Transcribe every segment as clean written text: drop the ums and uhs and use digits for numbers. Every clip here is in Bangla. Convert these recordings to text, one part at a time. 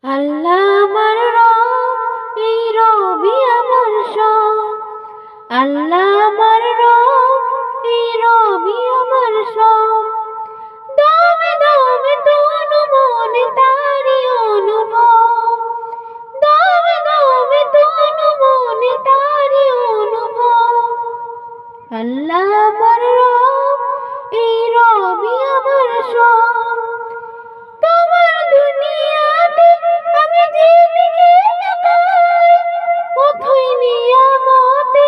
আল্লাহ আমার রব, এই রবি আমার সব। আল্লাহ আমার রব, এই রবি আমার সব। দমে দমে তনু মনে তারি অনুভব। দমে দমে তনু মনে তারি অনুভব। আল্লাহ আমার রব, এই রবি আমার সব। তোমার দুনিয়াতে আমি যেদিকে তাকাই, অথই নিয়ামতে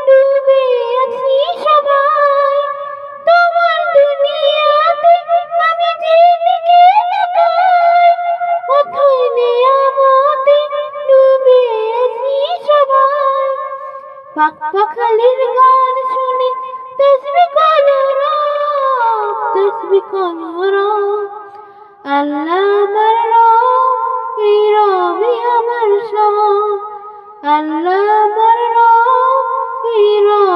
ডুবে আছি সবাই। তোমার দুনিয়াতে আমি যেদিকে তাকাই, অথই নিয়ামতে ডুবে আছি সবাই। পাক পাখালির গান শুনে তাসবিহ করো রব, তাসবিহ করো রব। আল্লাহ আমার রব, এই রবি আমার সব। আল্লাহ আমার রব, এই রবি